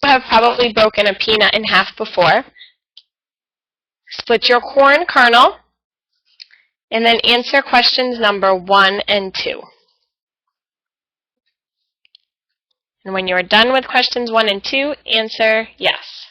have probably broken a peanut in half before. Split your corn kernel, and then answer questions number 1 and 2. And when you are done with questions 1 and 2, answer yes.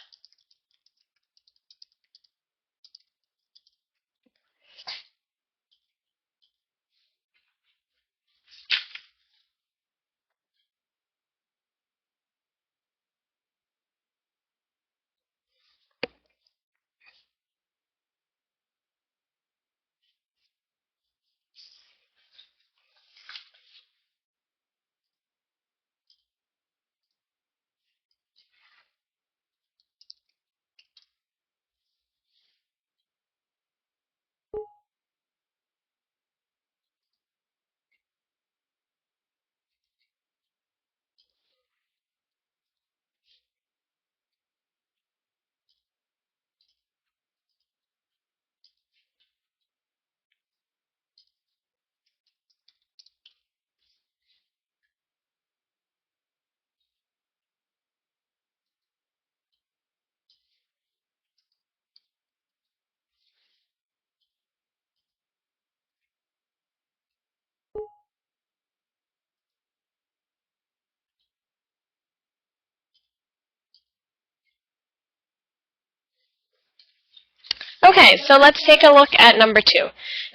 Okay, so let's take a look at number 2.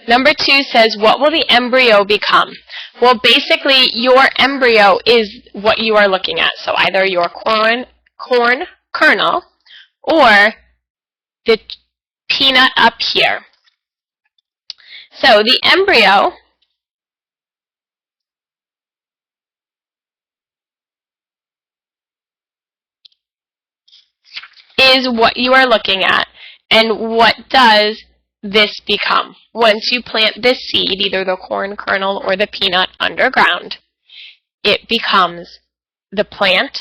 Number 2 says, what will the embryo become? Well, basically, your embryo is what you are looking at. So either your corn kernel or the peanut up here. So the embryo is what you are looking at. And what does this become? Once you plant this seed, either the corn kernel or the peanut underground, it becomes the plant.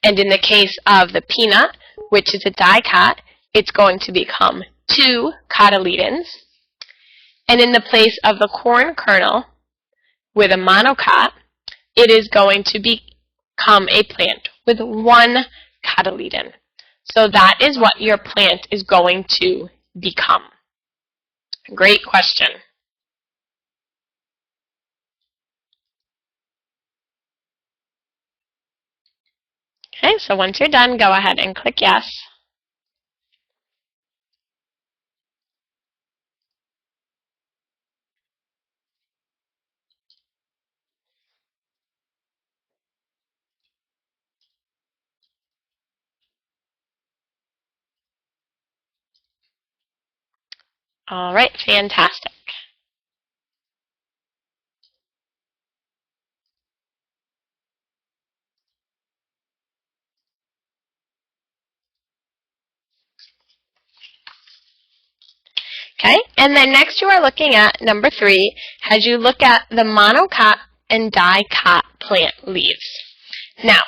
And in the case of the peanut, which is a dicot, it's going to become 2 cotyledons. And in the place of the corn kernel, with a monocot, it is going to become a plant with 1 cotyledon. So that is what your plant is going to become. Great question. Okay, so once you're done, go ahead and click yes. All right, fantastic. Okay, and then next you are looking at number 3, as you look at the monocot and dicot plant leaves. Now,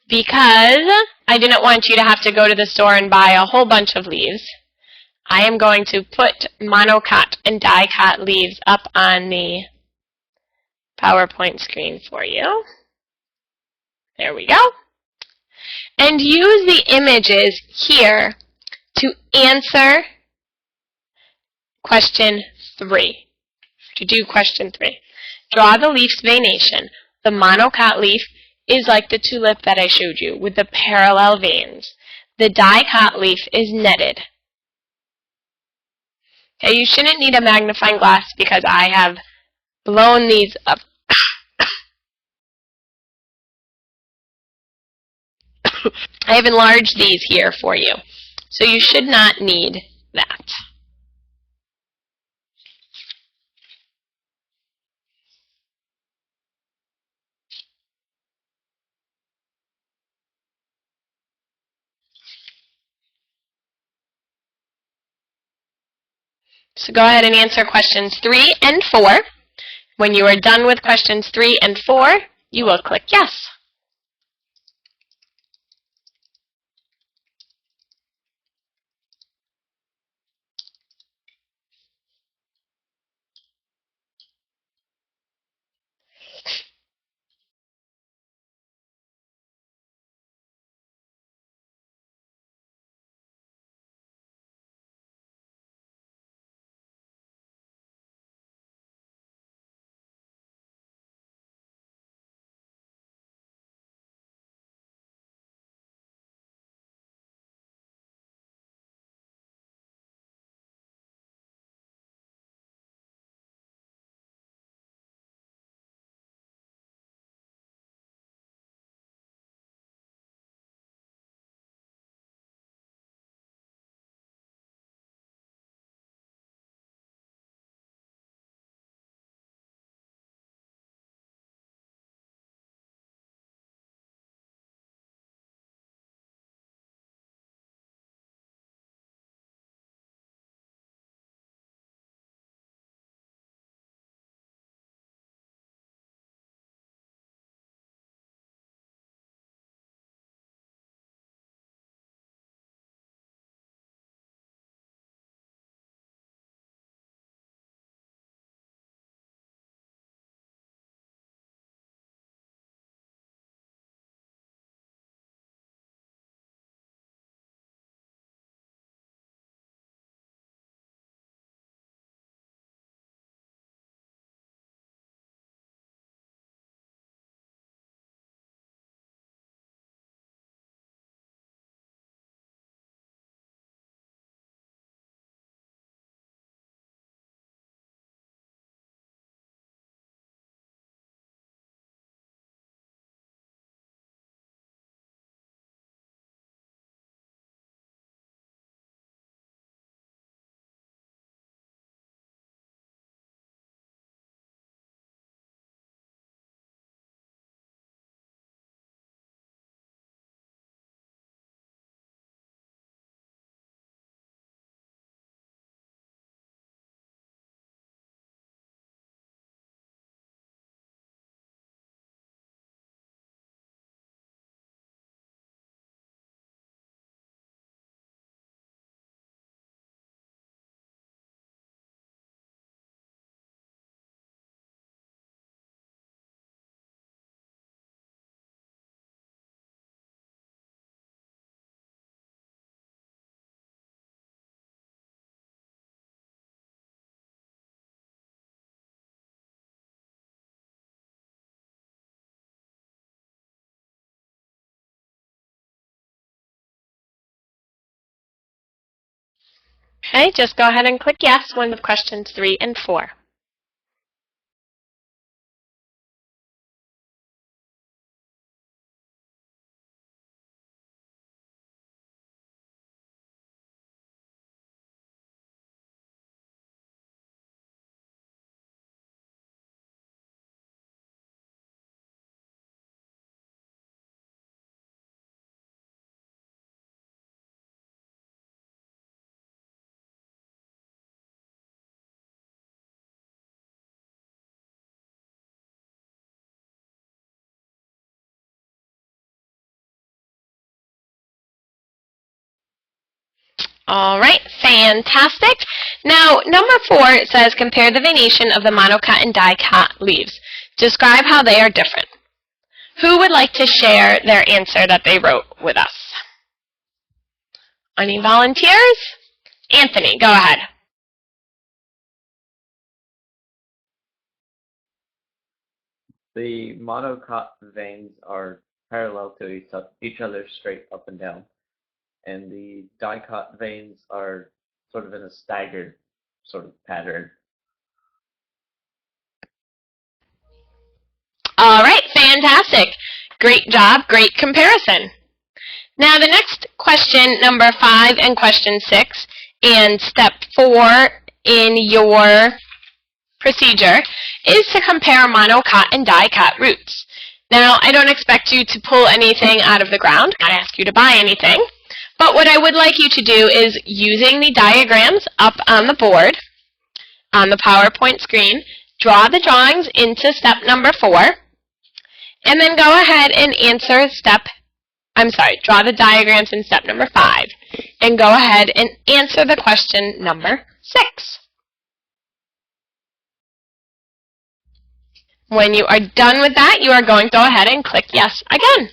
because I didn't want you to have to go to the store and buy a whole bunch of leaves, I am going to put monocot and dicot leaves up on the PowerPoint screen for you. There we go. And use the images here to answer question 3. To do question 3. Draw the leaf's venation. The monocot leaf is like the tulip that I showed you with the parallel veins. The dicot leaf is netted. Okay, you shouldn't need a magnifying glass because I have blown these up. I have enlarged these here for you. So you should not need that. So go ahead and answer questions 3 and 4. When you are done with questions 3 and 4, you will click yes. Okay, just go ahead and click yes when with questions 3 and 4. All right, fantastic. Now, number 4, it says compare the venation of the monocut and dicut leaves. Describe how they are different. Who would like to share their answer that they wrote with us? Any volunteers? Anthony, go ahead. The monocot veins are parallel to each other straight up and down, and the dicot veins are sort of in a staggered sort of pattern. All right, fantastic. Great job, great comparison. Now the next question, number 5 and question 6, and step 4 in your procedure is to compare monocot and dicot roots. Now, I don't expect you to pull anything out of the ground, not ask you to buy anything, but what I would like you to do is using the diagrams up on the board, on the PowerPoint screen, draw the drawings into step number 4, and then go ahead and draw the diagrams in step number 5, and go ahead and answer the question number 6. When you are done with that, you are going to go ahead and click yes again.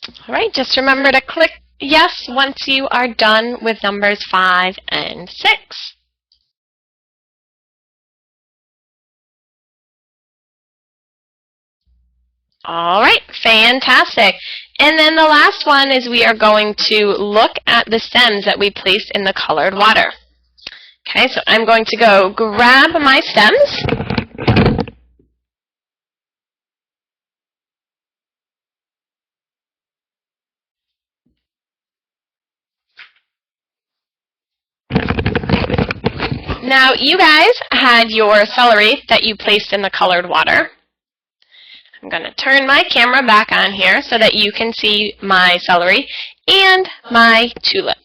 All right, just remember to click yes once you are done with numbers 5 and 6. All right, fantastic. And then the last one is we are going to look at the stems that we placed in the colored water. Okay, so I'm going to go grab my stems. Now, you guys had your celery that you placed in the colored water. I'm going to turn my camera back on here so that you can see my celery and my tulip.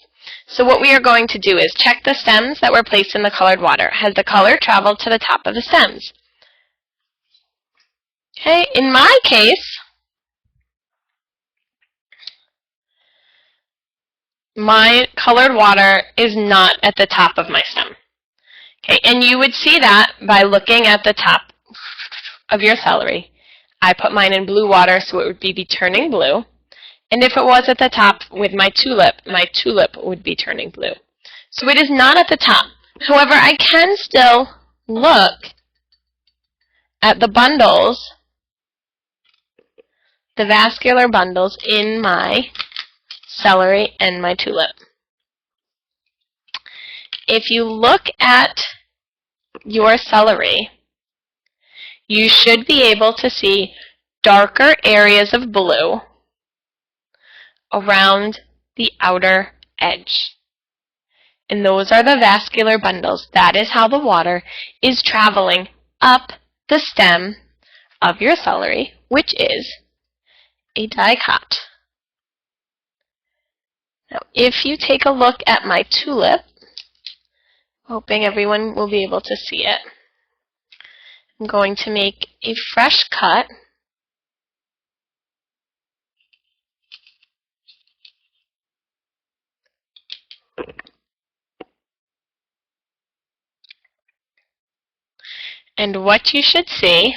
So what we are going to do is check the stems that were placed in the colored water. Has the color traveled to the top of the stems? Okay, in my case, my colored water is not at the top of my stem. Okay, and you would see that by looking at the top of your celery. I put mine in blue water so it would be turning blue. And if it was at the top with my tulip would be turning blue. So it is not at the top. However, I can still look at the bundles, the vascular bundles in my celery and my tulip. If you look at your celery, you should be able to see darker areas of blue around the outer edge. And those are the vascular bundles. That is how the water is traveling up the stem of your celery, which is a dicot. Now, if you take a look at my tulip, hoping everyone will be able to see it, I'm going to make a fresh cut. And what you should see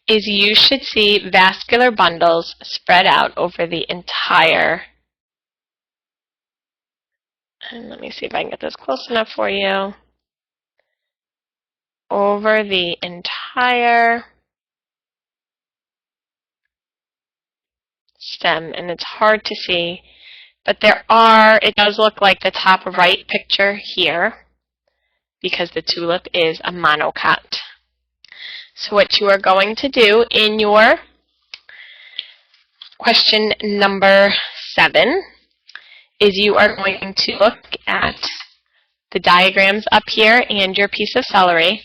is you should see vascular bundles spread out over the entire, and let me see if I can get this close enough for you, over the entire stem. And it's hard to see, but it does look like the top right picture here because the tulip is a monocot. So what you are going to do in your question number 7 is you are going to look at the diagrams up here and your piece of celery,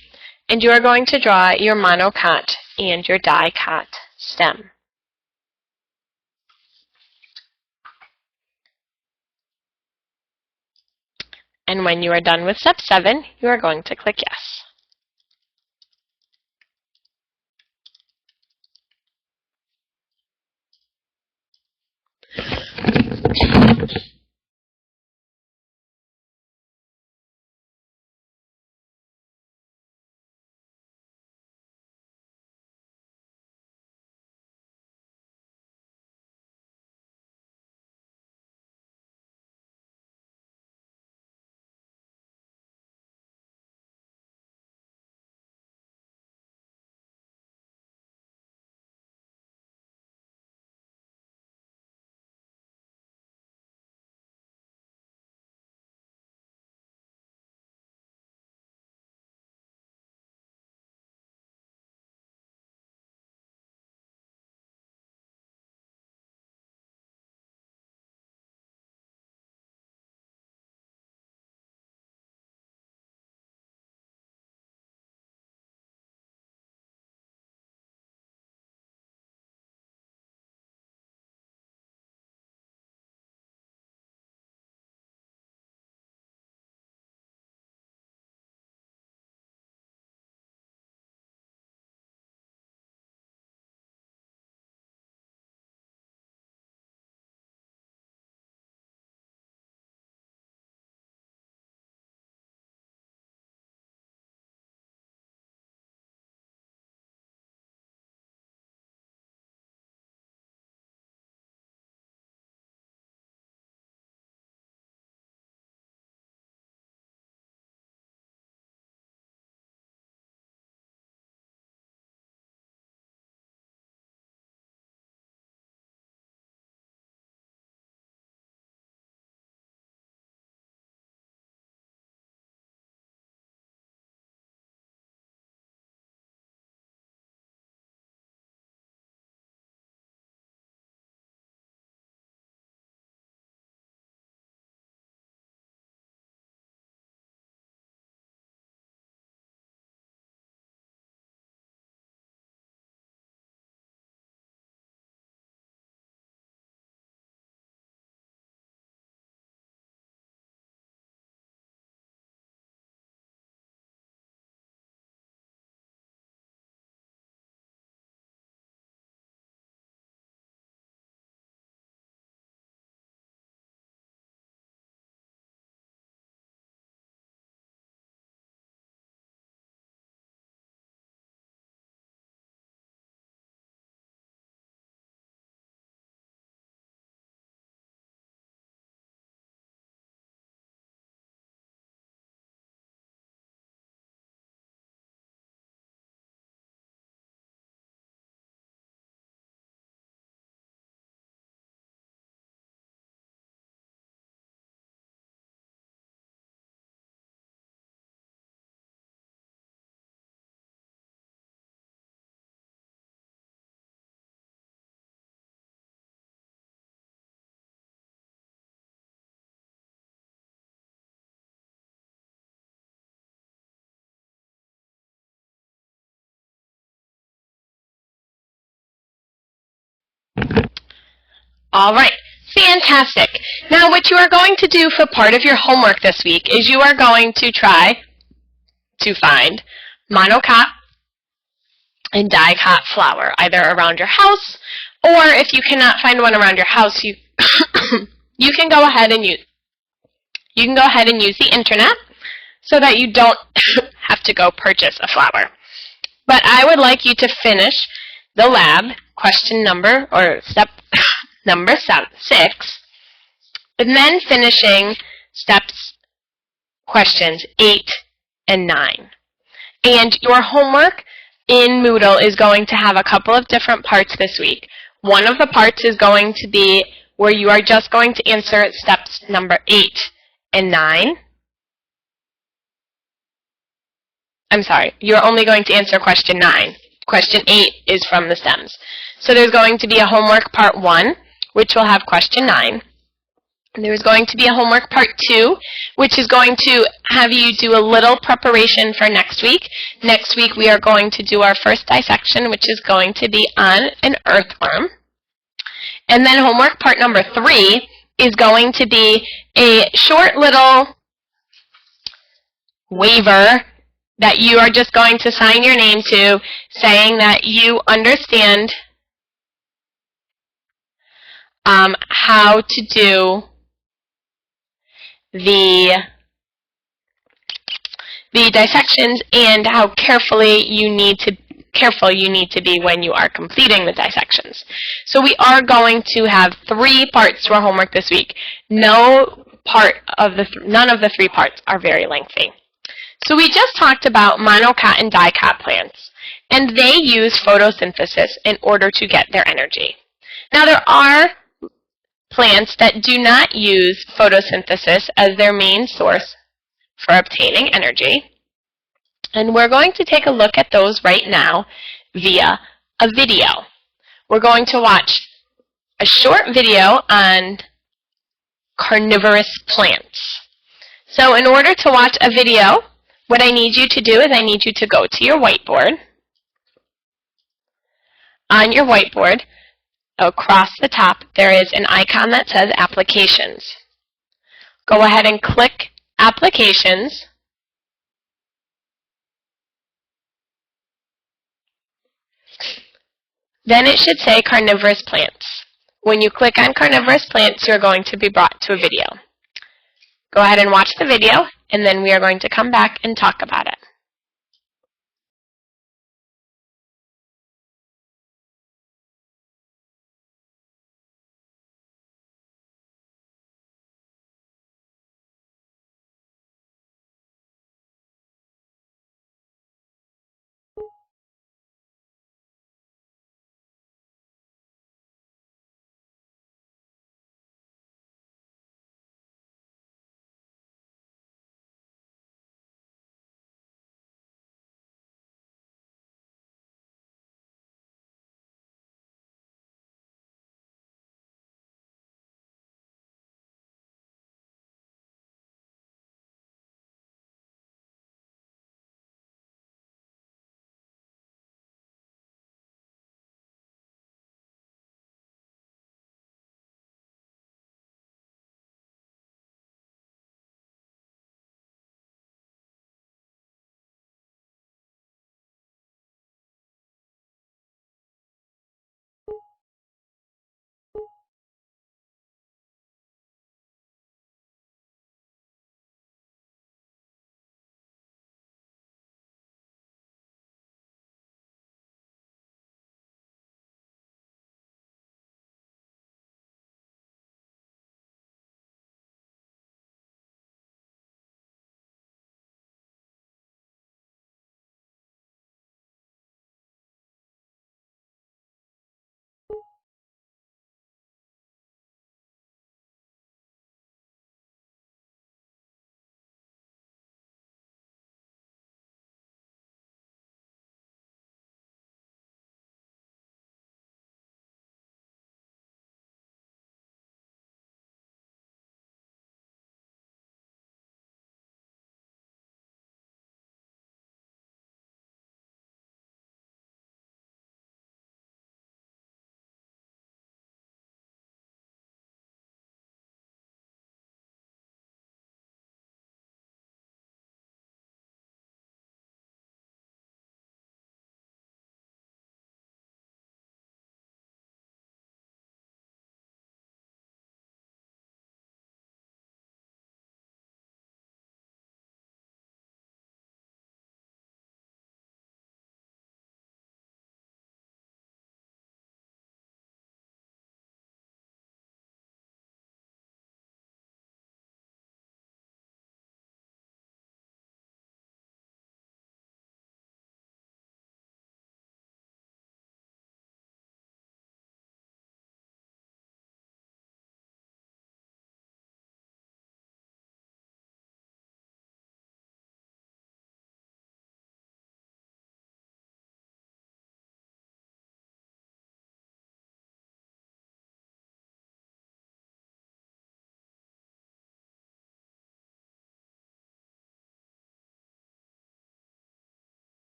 and you are going to draw your monocot and your dicot stem. And when you are done with step 7, you are going to click yes. All right, fantastic. Now what you are going to do for part of your homework this week is you are going to try to find monocot and dicot flower, either around your house, or if you cannot find one around your house, you you can go ahead and use the internet so that you don't have to go purchase a flower. But I would like you to finish the lab, question number, or step number 6, and then finishing steps, questions 8 and 9. And your homework in Moodle is going to have a couple of different parts this week. One of the parts is going to be where you are just going to answer steps number 8 and 9. I'm sorry, you're only going to answer question 9. Question 8 is from the stems. So there's going to be a homework part 1, which will have question 9. There's going to be a homework part 2, which is going to have you do a little preparation for next week. Next week we are going to do our first dissection, which is going to be on an earthworm. And then homework part number 3 is going to be a short little waiver that you are just going to sign your name to, saying that you understand how to do the dissections and how careful you need to be when you are completing the dissections. So we are going to have 3 parts to our homework this week. None of the 3 parts are very lengthy. So we just talked about monocot and dicot plants, and they use photosynthesis in order to get their energy. Now there are plants that do not use photosynthesis as their main source for obtaining energy, and we're going to take a look at those right now via a video. We're going to watch a short video on carnivorous plants. So in order to watch a video, what I need you to do is I need you to go to your whiteboard. On your whiteboard, across the top, there is an icon that says Applications. Go ahead and click Applications. Then it should say Carnivorous Plants. When you click on Carnivorous Plants, you're going to be brought to a video. Go ahead and watch the video, and then we are going to come back and talk about it.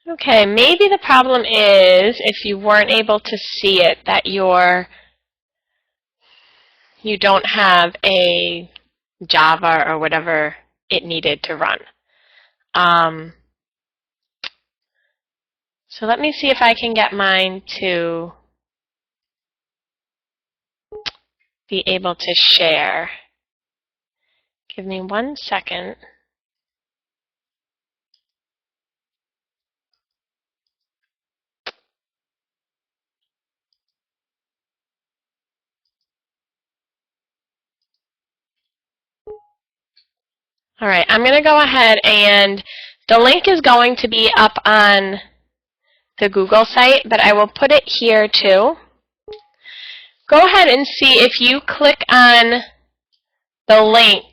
Okay, maybe the problem is if you weren't able to see it that you don't have a Java or whatever it needed to run. So let me see if I can get mine to be able to share. Give me 1 second. All right, I'm going to go ahead and the link is going to be up on the Google site, but I will put it here too. Go ahead and see if you click on the link.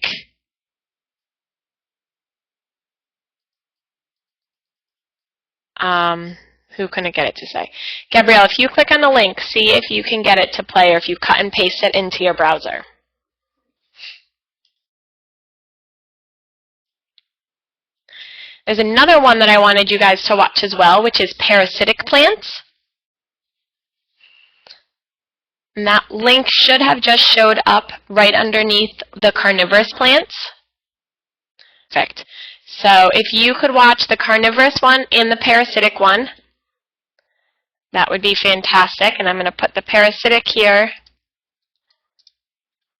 Who couldn't get it to say? Gabrielle, if you click on the link, see if you can get it to play or if you cut and paste it into your browser. There's another one that I wanted you guys to watch as well, which is parasitic plants. And that link should have just showed up right underneath the carnivorous plants. Perfect. So if you could watch the carnivorous one and the parasitic one, that would be fantastic. And I'm going to put the parasitic here,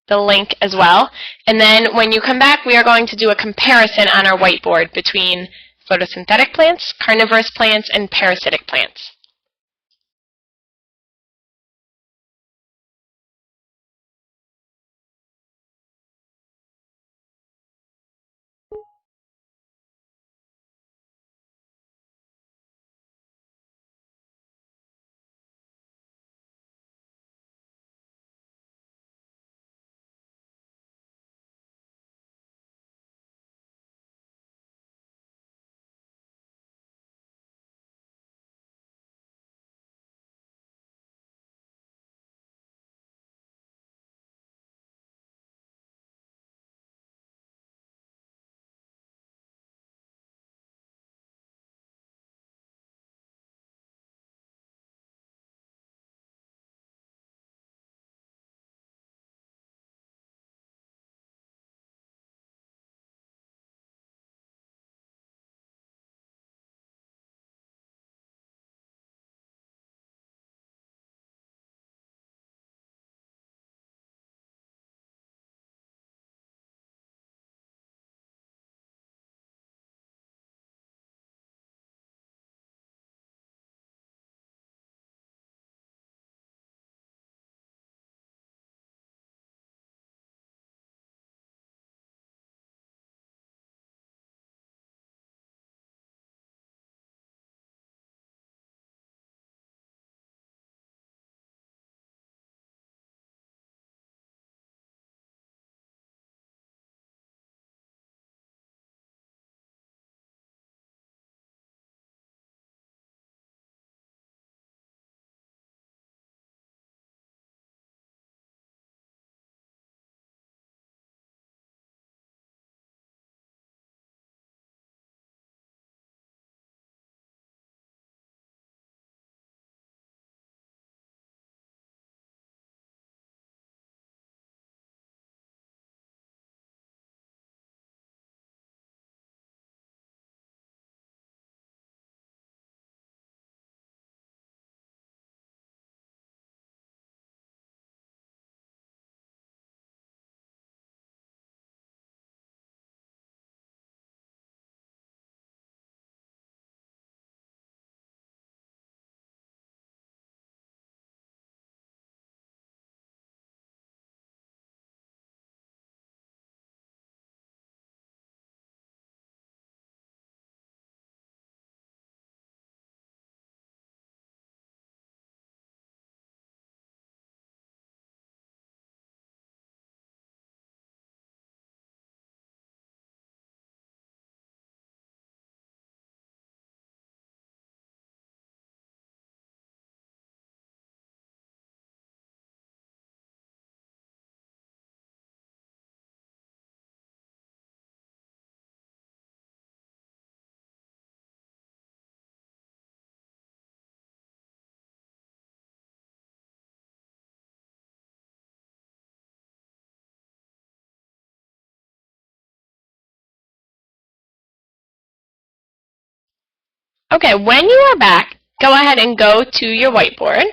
the link as well. And then when you come back, we are going to do a comparison on our whiteboard between photosynthetic plants, carnivorous plants, and parasitic plants. Okay, when you are back, go ahead and go to your whiteboard.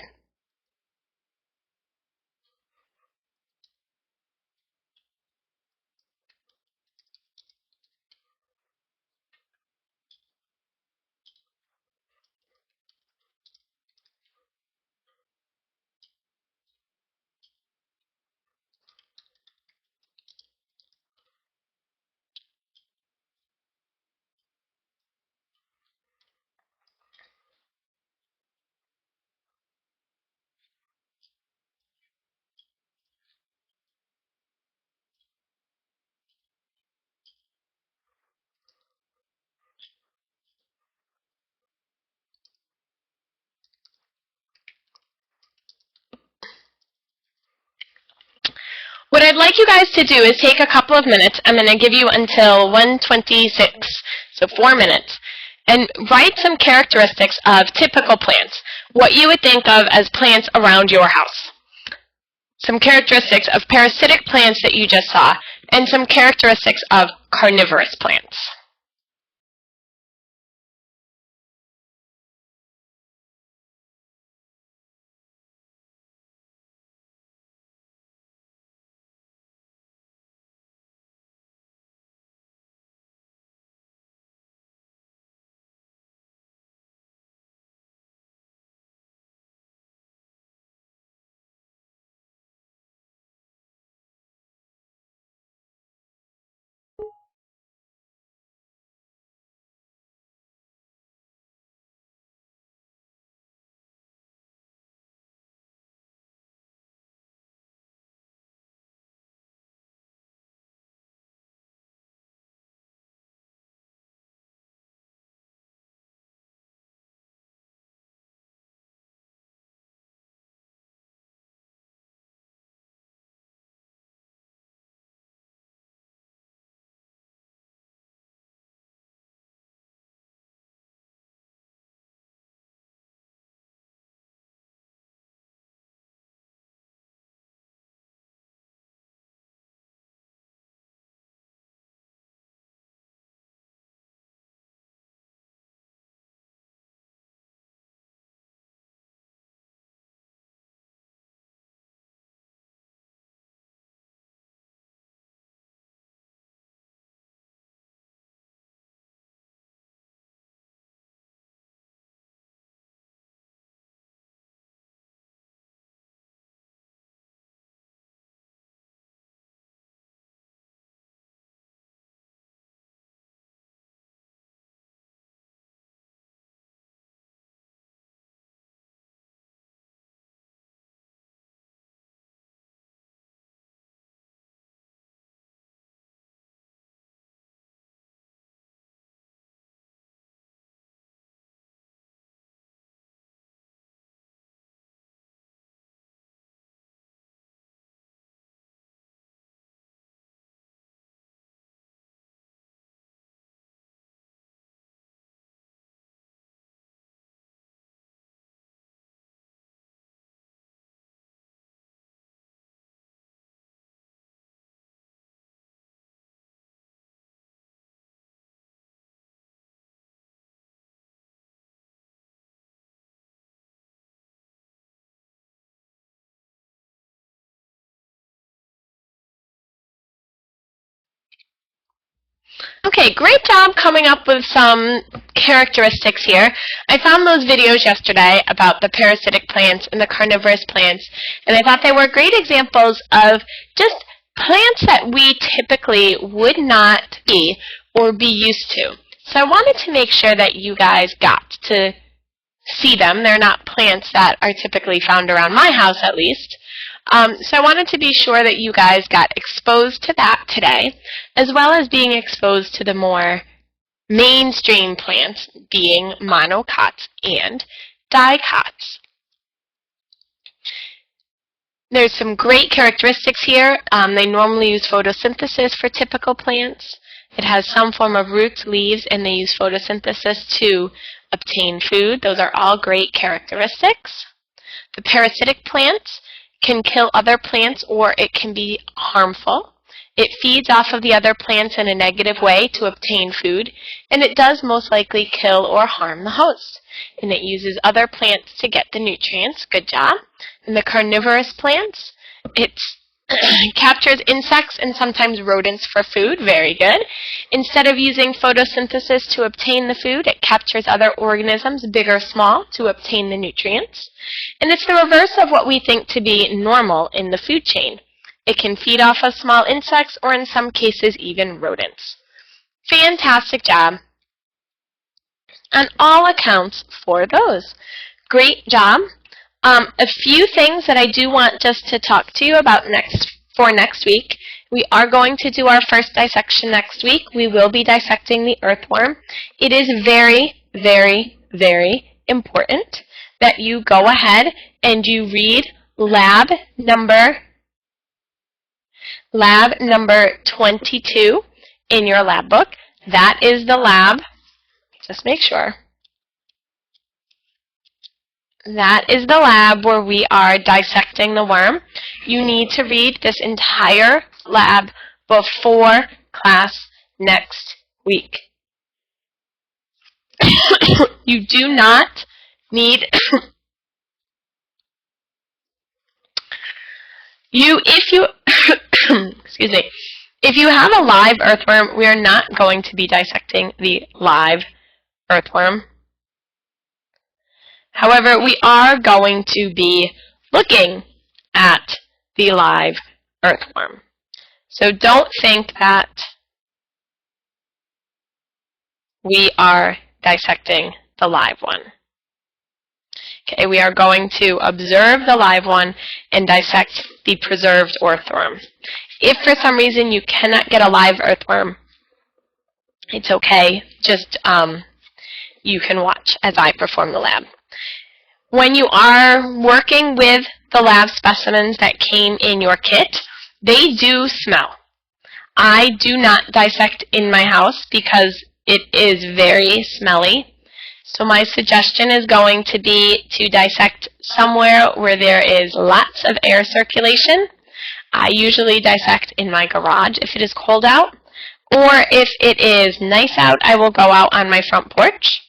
What I'd like you guys to do is take a couple of minutes. I'm going to give you until 1:26, so 4 minutes, and write some characteristics of typical plants, what you would think of as plants around your house. Some characteristics of parasitic plants that you just saw, and some characteristics of carnivorous plants. Okay, great job coming up with some characteristics here. I found those videos yesterday about the parasitic plants and the carnivorous plants, and I thought they were great examples of just plants that we typically would not see or be used to. So I wanted to make sure that you guys got to see them. They're not plants that are typically found around my house, at least. So I wanted to be sure that you guys got exposed to that today, as well as being exposed to the more mainstream plants, being monocots and dicots. There's some great characteristics here. They normally use photosynthesis for typical plants. It has some form of roots, leaves, and they use photosynthesis to obtain food. Those are all great characteristics. The parasitic plants can kill other plants, or it can be harmful. It feeds off of the other plants in a negative way to obtain food, and it does most likely kill or harm the host. And it uses other plants to get the nutrients. Good job. And the carnivorous plants, it captures insects and sometimes rodents for food. Very good. Instead of using photosynthesis to obtain the food, it captures other organisms, big or small, to obtain the nutrients. And it's the reverse of what we think to be normal in the food chain. It can feed off of small insects or in some cases even rodents. Fantastic job on all accounts for those. Great job. A few things that I do want just to talk to you about for next week. We are going to do our first dissection next week. We will be dissecting the earthworm. It is very, very, very important that you go ahead and you read lab number 22 in your lab book. That is the lab. Just make sure. That is the lab where we are dissecting the worm. You need to read this entire lab before class next week. You do not need excuse me. If you have a live earthworm, we are not going to be dissecting the live earthworm. However, we are going to be looking at the live earthworm. So don't think that we are dissecting the live one. Okay, we are going to observe the live one and dissect the preserved earthworm. If for some reason you cannot get a live earthworm, it's okay. Just you can watch as I perform the lab. When you are working with the lab specimens that came in your kit, they do smell. I do not dissect in my house because it is very smelly. So my suggestion is going to be to dissect somewhere where there is lots of air circulation. I usually dissect in my garage if it is cold out, or if it is nice out, I will go out on my front porch.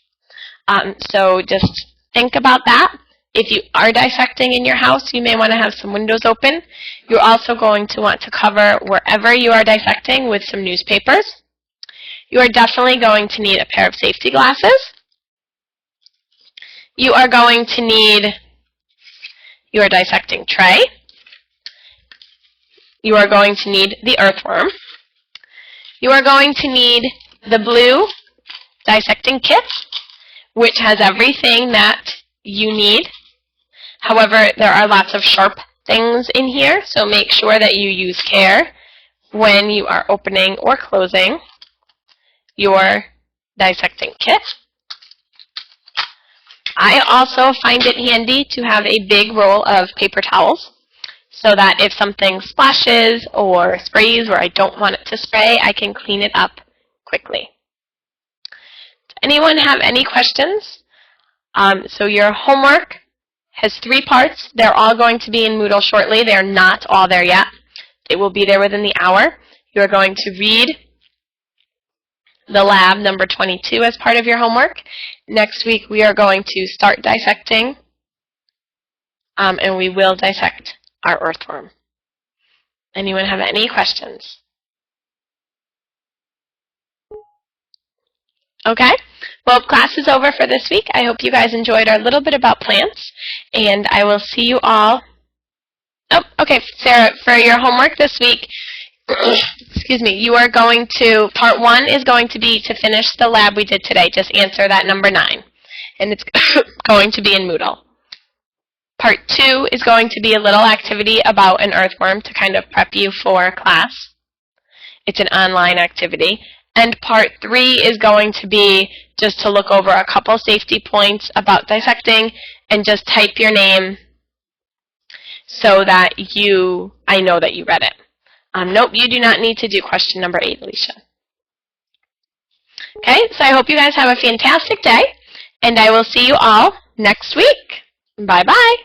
So just think about that. If you are dissecting in your house, you may want to have some windows open. You're also going to want to cover wherever you are dissecting with some newspapers. You are definitely going to need a pair of safety glasses. You are going to need your dissecting tray. You are going to need the earthworm. You are going to need the blue dissecting kit, which has everything that you need. However, there are lots of sharp things in here, so make sure that you use care when you are opening or closing your dissecting kit. I also find it handy to have a big roll of paper towels so that if something splashes or sprays where I don't want it to spray, I can clean it up quickly. Does anyone have any questions? So your homework has 3 parts. They're all going to be in Moodle shortly. They're not all there yet. They will be there within the hour. You are going to read the lab number 22 as part of your homework. Next week we are going to start dissecting, and we will dissect our earthworm. Anyone have any questions? Okay, well, class is over for this week. I hope you guys enjoyed our little bit about plants, and I will see you all. Oh, okay, Sarah, for your homework this week, excuse me, you are going to, part 1 is going to be to finish the lab we did today. Just answer that number 9, and it's going to be in Moodle. Part 2 is going to be a little activity about an earthworm to kind of prep you for class. It's an online activity. And part 3 is going to be just to look over a couple safety points about dissecting and just type your name so that I know that you read it. Nope, you do not need to do question number 8, Alicia. Okay, so I hope you guys have a fantastic day, and I will see you all next week. Bye-bye.